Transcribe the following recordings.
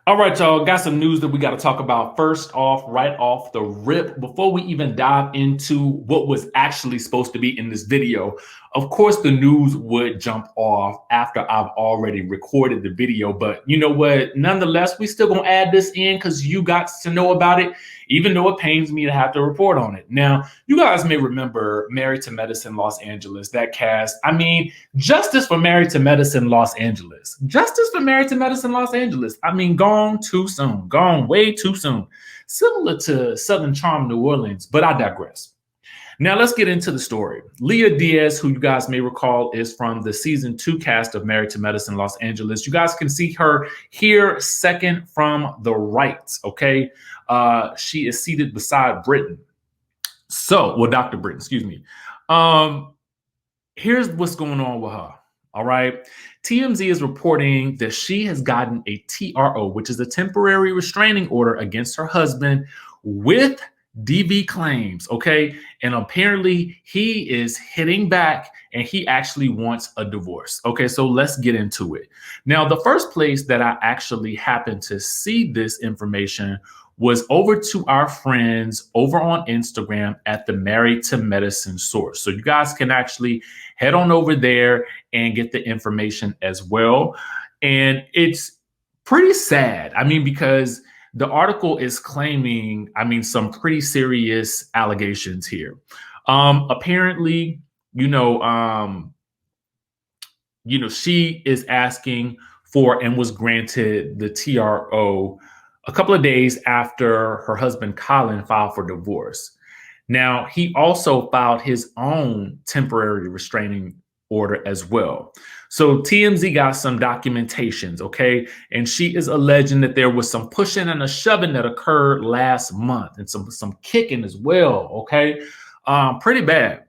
All right, y'all, got some news that we got to talk about. First off, right off the rip, before we even dive into what was actually supposed to be in this video, of course, the news would jump off after I've already recorded the video. But you know what? Nonetheless, we still gonna add this in because you got to know about it, even though it pains me to have to report on it. Now, you guys may remember Married to Medicine Los Angeles, that cast. I mean, justice for Married to Medicine Los Angeles. Justice for Married to Medicine Los Angeles. I mean, gone too soon. Gone way too soon. Similar to Southern Charm New Orleans, but I digress. Now let's get into the story. Leah Diaz, who you guys may recall is from the season 2 cast of Married to Medicine Los Angeles. You guys can see her here second from the right, okay? She is seated beside Britton. Well, Dr. Britton, excuse me. Here's what's going on with her. All right. TMZ is reporting that she has gotten a TRO, which is a temporary restraining order against her husband with DV claims. Okay. And apparently he is hitting back and he actually wants a divorce. Okay. So let's get into it. Now, the first place that I actually happened to see this information was over to our friends over on Instagram at the Married to Medicine source. So you guys can actually head on over there and get the information as well. And it's pretty sad. I mean, because the article is claiming, some pretty serious allegations here. Apparently, she is asking for and was granted the TRO a couple of days after her husband, Colin, filed for divorce. Now, he also filed his own temporary restraining order as well. So TMZ got some documentations, okay? And she is alleging that there was some pushing and a shoving that occurred last month and some kicking as well, okay? Pretty bad.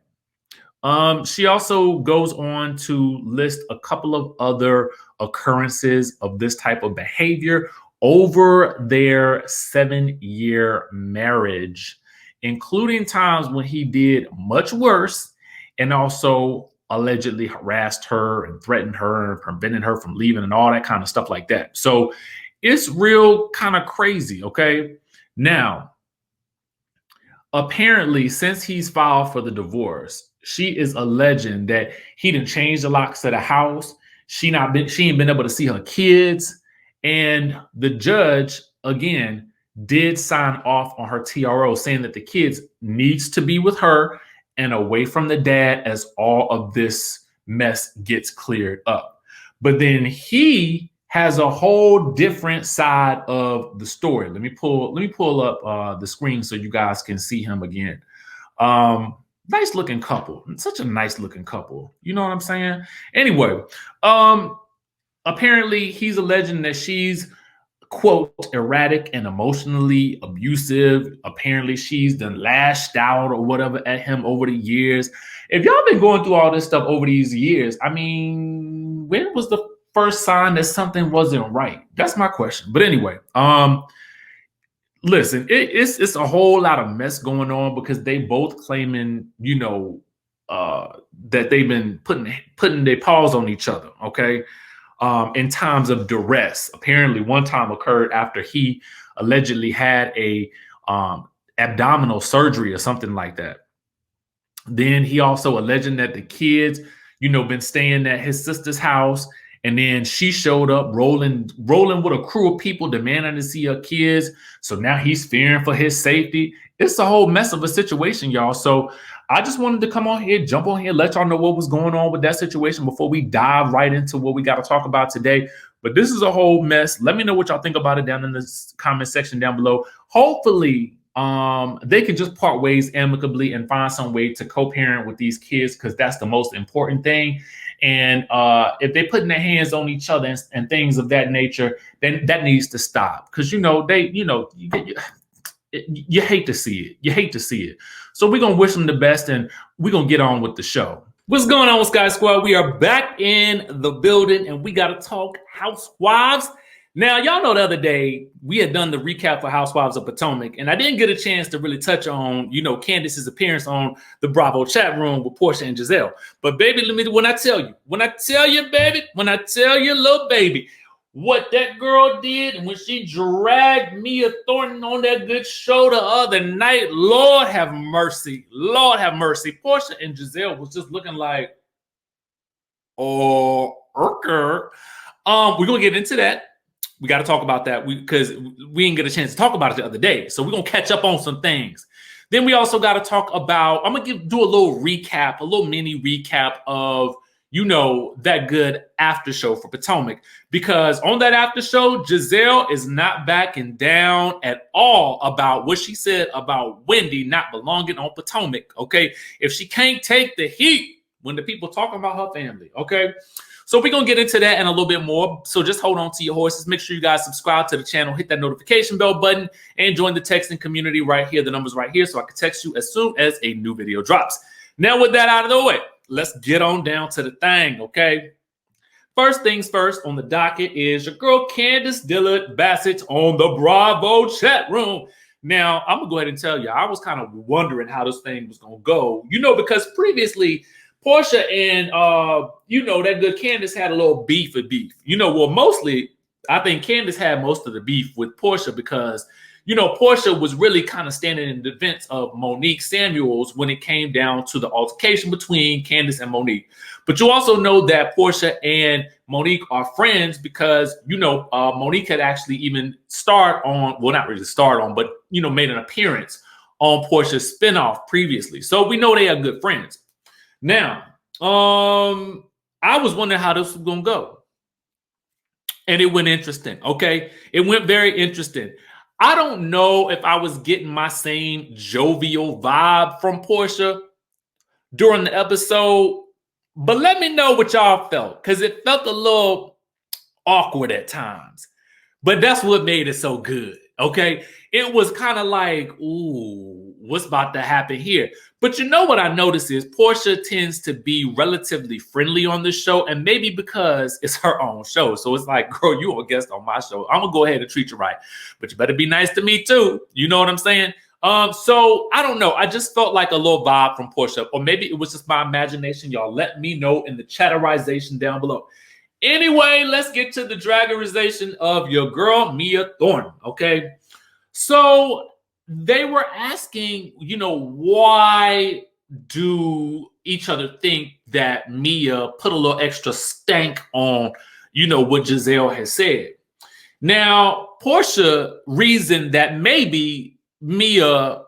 She also goes on to list a couple of other occurrences of this type of behavior over their 7-year marriage, including times when he did much worse and also allegedly harassed her and threatened her and prevented her from leaving and all that kind of stuff like that. So it's real kind of crazy, okay? Now, apparently, since he's filed for the divorce, she is alleging that he didn't change the locks of the house. She ain't been able to see her kids. And the judge, again, did sign off on her TRO, saying that the kids needs to be with her and away from the dad as all of this mess gets cleared up. But then he has a whole different side of the story. Let me pull up the screen so you guys can see him again. Nice looking couple, such a nice looking couple. You know what I'm saying? Anyway, apparently he's alleging that she's, quote, erratic and emotionally abusive. Apparently she's done lashed out or whatever at him over the years. If y'all been going through all this stuff over these years, when was the first sign that something wasn't right? That's my question. But anyway, listen, it's a whole lot of mess going on because they both claiming, that they've been putting their paws on each other, okay? In times of duress. Apparently, one time occurred after he allegedly had a abdominal surgery or something like that. Then he also alleging that the kids, been staying at his sister's house, and then she showed up rolling with a crew of people demanding to see her kids. So now he's fearing for his safety. It's a whole mess of a situation, y'all. So I just wanted to come on here, jump on here, let y'all know what was going on with that situation before we dive right into what we got to talk about today. But this is a whole mess. Let me know what y'all think about it down in the comment section down below. Hopefully, they can just part ways amicably and find some way to co-parent with these kids, because that's the most important thing. And if they're putting their hands on each other and things of that nature, then that needs to stop. Because, you hate to see it. You hate to see it. So we're going to wish them the best, and we're going to get on with the show. What's going on with Skye Squad? We are back in the building, and we got to talk housewives. Now, y'all know the other day we had done the recap for Housewives of Potomac, and I didn't get a chance to really touch on, Candace's appearance on the Bravo chat room with Portia and Giselle. But baby, when I tell you, little baby, what that girl did and when she dragged Mia Thornton on that good show the other night, Lord have mercy. Lord have mercy. Portia and Giselle was just looking like, oh, Urker. We're going to get into that. We got to talk about that because we didn't get a chance to talk about it the other day. So we're going to catch up on some things. Then we also got to talk about, I'm going to do a little recap, a little mini recap of, that good after show for Potomac. Because on that after show, Giselle is not backing down at all about what she said about Wendy not belonging on Potomac, okay? If she can't take the heat when the people talking about her family, okay? So we're going to get into that and a little bit more. So just hold on to your horses. Make sure you guys subscribe to the channel, hit that notification bell button, and join the texting community right here. The number's right here so I can text you as soon as a new video drops. Now with that out of the way, let's get on down to the thing, okay? First things first on the docket is your girl Candace Dillard Bassett on the Bravo chat room. Now, I'm going to go ahead and tell you, I was kind of wondering how this thing was going to go, because previously Portia and, that good Candace had a little beef. Mostly, I think Candace had most of the beef with Portia because, Portia was really kind of standing in defense of Monique Samuels when it came down to the altercation between Candace and Monique. But you also know that Portia and Monique are friends because, Monique had actually even not really starred on, but, made an appearance on Portia's spinoff previously. So we know they are good friends. Now, I was wondering how this was going to go. And it went interesting, okay? It went very interesting. I don't know if I was getting my same jovial vibe from Portia during the episode, but let me know what y'all felt, because it felt a little awkward at times. But that's what made it so good, okay? It was kind of like, ooh, what's about to happen here? But what I noticed is Portia tends to be relatively friendly on this show, and maybe because it's her own show. So it's like, girl, you a guest on my show. I'm going to go ahead and treat you right. But you better be nice to me too. You know what I'm saying? So I don't know. I just felt like a little vibe from Portia, or maybe it was just my imagination. Y'all let me know in the chatterization down below. Anyway, let's get to the dragorization of your girl, Mia Thornton, okay? So they were asking, why do each other think that Mia put a little extra stank on, what Giselle has said? Now, Portia reasoned that maybe Mia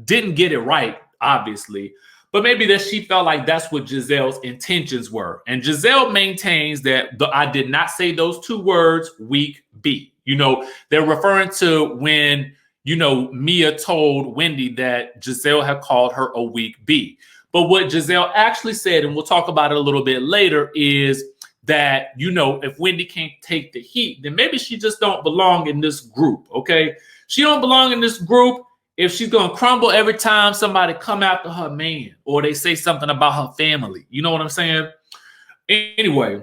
didn't get it right, obviously, but maybe that she felt like that's what Giselle's intentions were. And Giselle maintains that I did not say those two words, weak B. They're referring to when, Mia told Wendy that Giselle had called her a weak B. But what Giselle actually said, and we'll talk about it a little bit later, is that, if Wendy can't take the heat, then maybe she just don't belong in this group, okay? She don't belong in this group if she's going to crumble every time somebody come after her man or they say something about her family. You know what I'm saying? Anyway,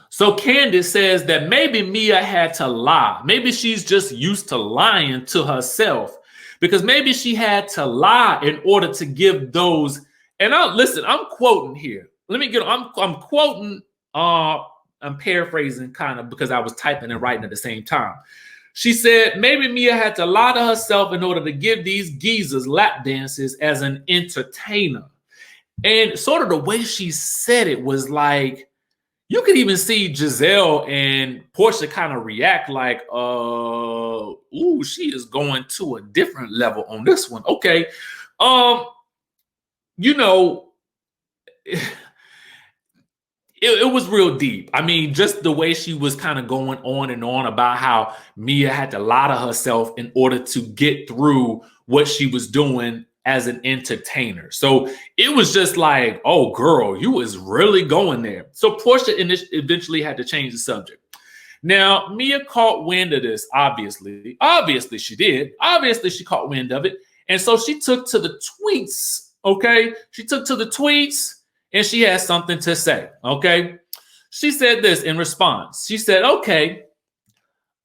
so Candace says that maybe Mia had to lie. Maybe she's just used to lying to herself because maybe she had to lie in order to give those. And I'm quoting here. I'm quoting, I'm paraphrasing kind of because I was typing and writing at the same time. She said maybe Mia had to lie to herself in order to give these geezers lap dances as an entertainer. And sort of the way she said it was like, you could even see Giselle and Portia kind of react like, ooh, she is going to a different level on this one. Okay. It was real deep. I mean, just the way she was kind of going on and on about how Mia had to lie to herself in order to get through what she was doing as an entertainer. So it was just like, oh, girl, you was really going there. So Portia eventually had to change the subject. Now, Mia caught wind of this, obviously. Obviously, she did. Obviously, she caught wind of it. And so she took to the tweets, okay? She took to the tweets. And she has something to say, okay? She said this in response. She said, okay,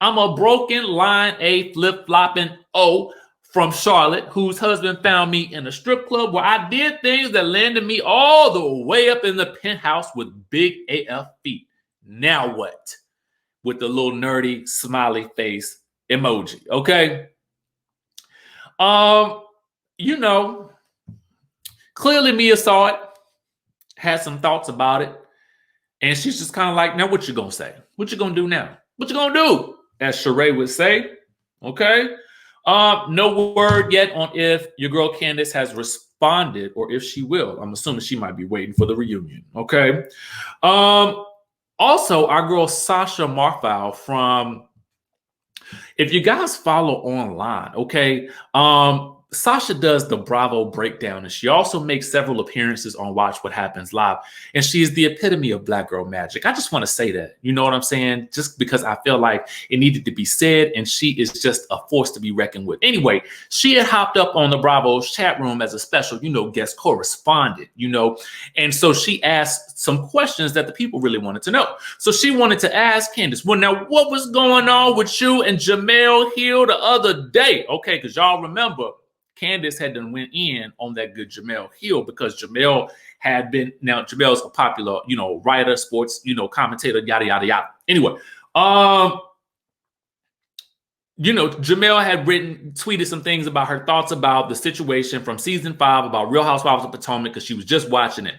I'm a broken line A flip-flopping O from Charlotte, whose husband found me in a strip club where I did things that landed me all the way up in the penthouse with big AF feet. Now what? with the little nerdy smiley face emoji. Okay. You know, clearly Mia saw it, had some thoughts about it, and she's just kind of like, now what you gonna say? What you gonna do now? What you gonna do? As Sheree would say. Okay. No word yet on if your girl Candace has responded or if she will. I'm assuming she might be waiting for the reunion. Okay. Also, our girl Sasha Marfal from, if you guys follow online, okay, Sasha does the Bravo breakdown, and she also makes several appearances on Watch What Happens Live, and she is the epitome of Black girl magic. I just want to say that, you know what I'm saying? Just because I feel like it needed to be said, and she is just a force to be reckoned with. Anyway, she had hopped up on the Bravo's chat room as a special, guest correspondent, and so she asked some questions that the people really wanted to know. So she wanted to ask Candace, well, now what was going on with you and Jemele Hill the other day? Okay, because y'all remember, Candace had done went in on that good Jemele Hill because Jemele had been, now Jemele's a popular, writer, sports, commentator, yada, yada, yada. Anyway, Jemele had tweeted some things about her thoughts about the situation from season 5 about Real Housewives of Potomac because she was just watching it.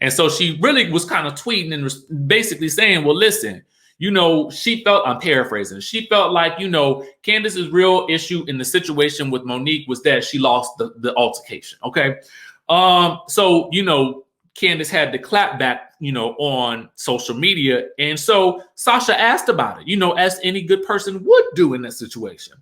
And so she really was kind of tweeting and basically saying, well, listen, she felt, I'm paraphrasing, she felt like, Candace's real issue in the situation with Monique was that she lost the altercation. Okay. So, Candace had to clap back, on social media. And so Sasha asked about it, as any good person would do in that situation.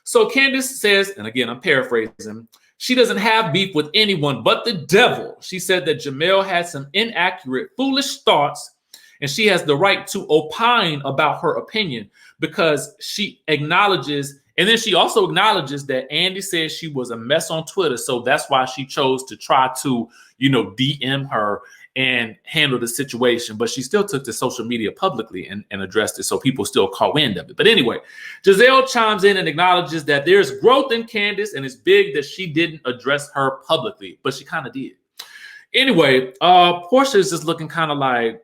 So Candace says, and again, I'm paraphrasing, she doesn't have beef with anyone but the devil. She said that Jemele had some inaccurate, foolish thoughts, and she has the right to opine about her opinion because she acknowledges, and then she also acknowledges that Andy said she was a mess on Twitter. So that's why she chose to try to, DM her and handle the situation. But she still took to social media publicly and addressed it. So people still caught wind of it. But anyway, Giselle chimes in and acknowledges that there's growth in Candace, and it's big that she didn't address her publicly, but she kind of did. Anyway, Portia is just looking kind of like,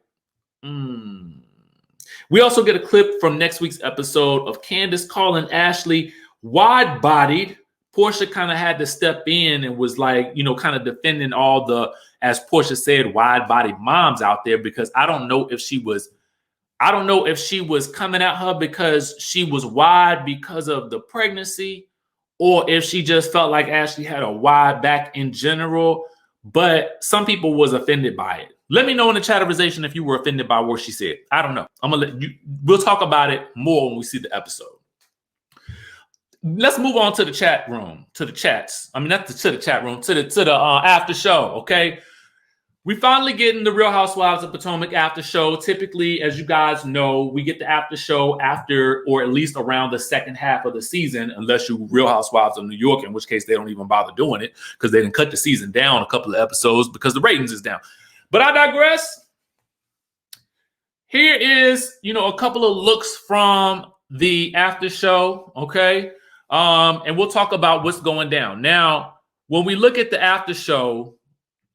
We also get a clip from next week's episode of Candace calling Ashley wide-bodied. Portia kind of had to step in and was like, kind of defending all the, as Portia said, wide-bodied moms out there, because I don't know if she was coming at her because she was wide because of the pregnancy, or if she just felt like Ashley had a wide back in general. But some people was offended by it. Let me know in the chatterization if you were offended by what she said. I don't know. I'm gonna let you. We'll talk about it more when we see the episode. Let's move on to the chat room, to the chats. I mean, not to the chat room, to the after show. Okay, we finally get in the Real Housewives of Potomac after show. Typically, as you guys know, we get the after show after, or at least around the second half of the season, unless you Real Housewives of New York, in which case they don't even bother doing it because they didn't cut the season down a couple of episodes because the ratings is down. But I digress. Here is, a couple of looks from the after show, okay? And we'll talk about what's going down. Now, when we look at the after show,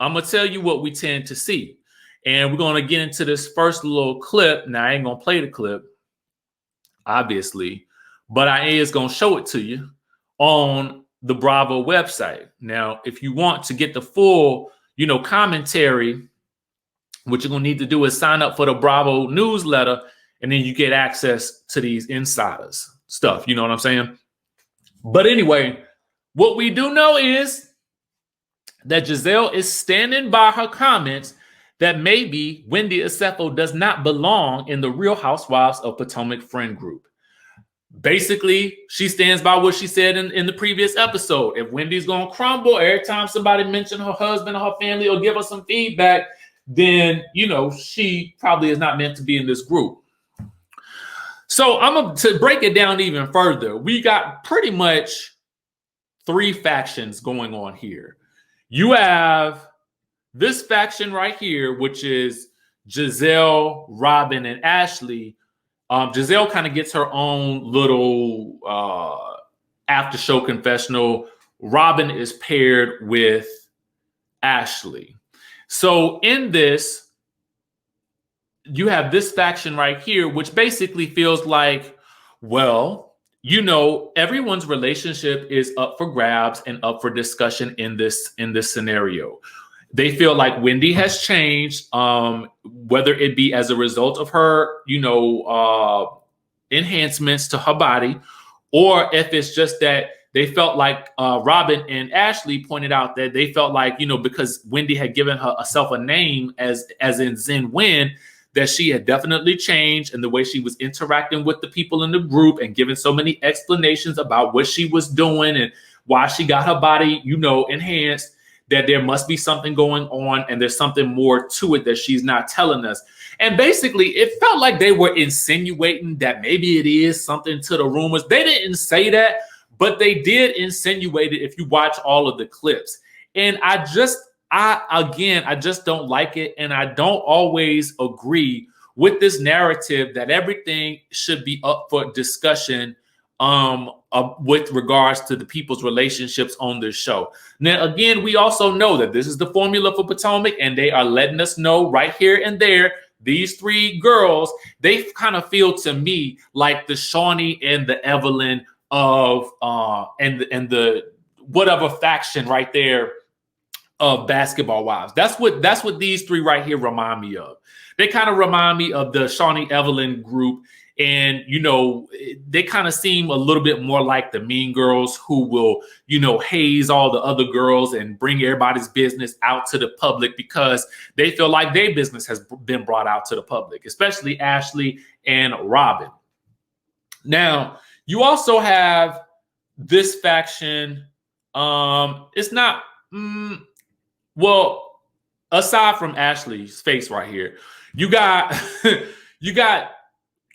I'm going to tell you what we tend to see. And we're going to get into this first little clip. Now, I ain't going to play the clip, obviously, but I is going to show it to you on the Bravo website. Now, if you want to get the full, commentary, what you're going to need to do is sign up for the Bravo newsletter, and then you get access to these insiders stuff. You know what I'm saying? But anyway, what we do know is that Giselle is standing by her comments that maybe Wendy Acefo does not belong in the Real Housewives of Potomac friend group. Basically, she stands by what she said in the previous episode. If Wendy's going to crumble every time somebody mentions her husband or her family or give her some feedback, then, she probably is not meant to be in this group. So to break it down even further, we got pretty much 3 factions going on here. You have this faction right here, which is Giselle, Robin, and Ashley. Giselle kind of gets her own little after show confessional. Robin is paired with Ashley. So in this, you have this faction right here, which basically feels like, well, everyone's relationship is up for grabs and up for discussion in this scenario. They feel like Wendy has changed, whether it be as a result of her, enhancements to her body, or if it's just that they felt like Robin and Ashley pointed out that they felt like, because Wendy had given herself a name as in Zen Wen, that she had definitely changed in the way she was interacting with the people in the group and giving so many explanations about what she was doing and why she got her body, enhanced, that there must be something going on and there's something more to it that she's not telling us. And basically, it felt like they were insinuating that maybe it is something to the rumors. They didn't say that, but they did insinuate it if you watch all of the clips. And I just don't like it. And I don't always agree with this narrative that everything should be up for discussion with regards to the people's relationships on this show. Now, again, we also know that this is the formula for Potomac, and they are letting us know right here and there, these three girls, they kind of feel to me like the Shawnee and the Evelyn of and the whatever faction right there of Basketball Wives. That's what these three right here remind me of. They kind of remind me of the Shawnee Evelyn group. And, they kind of seem a little bit more like the mean girls who will, haze all the other girls and bring everybody's business out to the public because they feel like their business has been brought out to the public, especially Ashley and Robin. Now, you also have this faction. It's not, well, aside from Ashley's face right here, you got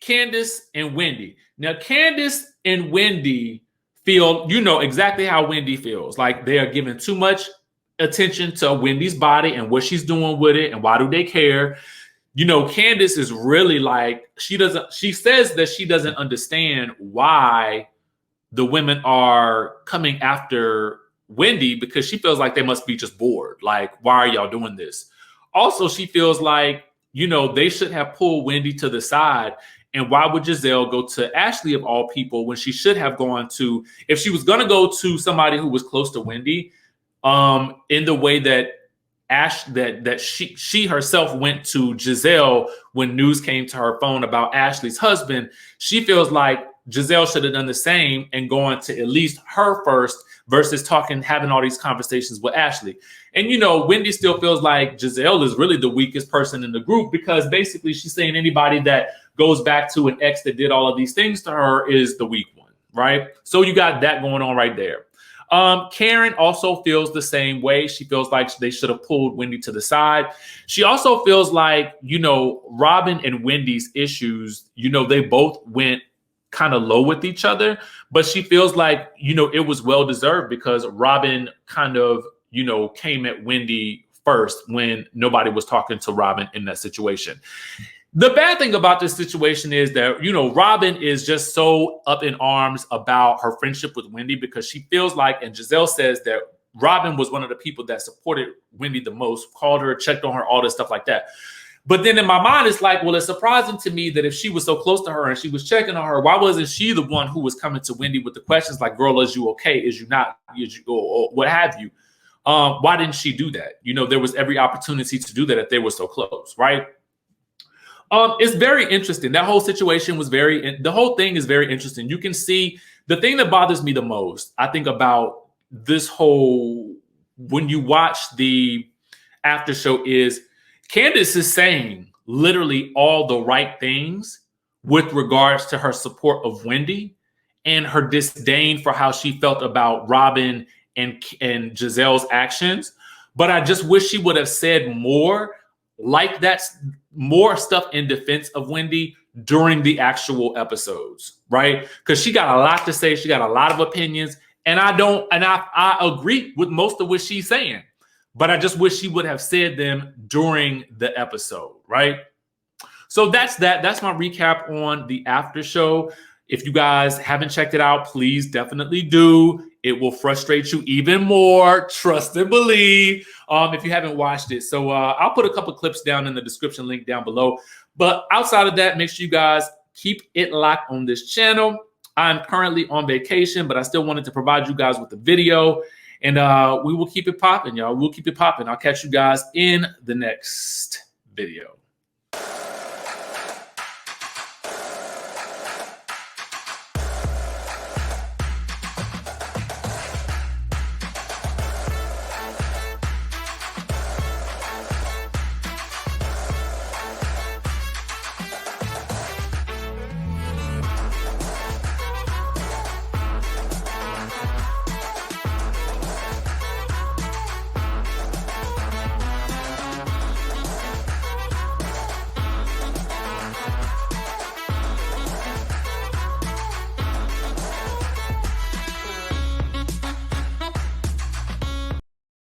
Candace and Wendy. Now, Candace and Wendy feel, exactly how Wendy feels. Like they are giving too much attention to Wendy's body and what she's doing with it and why do they care. Candace is really like, she says that she doesn't understand why the women are coming after Wendy because she feels like they must be just bored. Like, why are y'all doing this? Also, she feels like, they should have pulled Wendy to the side. And why would Giselle go to Ashley of all people when she should have gone to, if she was going to go to somebody who was close to Wendy, in the way that she herself went to Giselle when news came to her phone about Ashley's husband, she feels like Giselle should have done the same and gone to at least her first versus having all these conversations with Ashley. And, Wendy still feels like Giselle is really the weakest person in the group because basically she's saying anybody that goes back to an ex that did all of these things to her is the weak one, right? So you got that going on right there. Karen also feels the same way. She feels like they should have pulled Wendy to the side. She also feels like, Robin and Wendy's issues, they both went kind of low with each other, but she feels like, it was well-deserved because Robin kind of, came at Wendy first when nobody was talking to Robin in that situation. The bad thing about this situation is that, Robin is just so up in arms about her friendship with Wendy because she feels like, and Giselle says that Robin was one of the people that supported Wendy the most, called her, checked on her, all this stuff like that. But then in my mind, it's like, well, it's surprising to me that if she was so close to her and she was checking on her, why wasn't she the one who was coming to Wendy with the questions like, girl, is you okay? Is you not? Or what have you? Why didn't she do that? There was every opportunity to do that if they were so close, right? It's very interesting. That whole situation was the whole thing is very interesting. You can see the thing that bothers me the most, I think, about this whole, when you watch the after show, is Candace is saying literally all the right things with regards to her support of Wendy and her disdain for how she felt about Robin and Giselle's actions. But I just wish she would have said more like that, more stuff in defense of Wendy during the actual episodes, right? Because she got a lot to say. She got a lot of opinions. And I agree with most of what she's saying. But I just wish she would have said them during the episode, right? So that's that. That's my recap on the after show. If you guys haven't checked it out, please definitely do. It will frustrate you even more. Trust and believe if you haven't watched it. So I'll put a couple clips down in the description link down below. But outside of that, make sure you guys keep it locked on this channel. I'm currently on vacation, but I still wanted to provide you guys with the video. And we will keep it popping, y'all. We'll keep it popping. I'll catch you guys in the next video.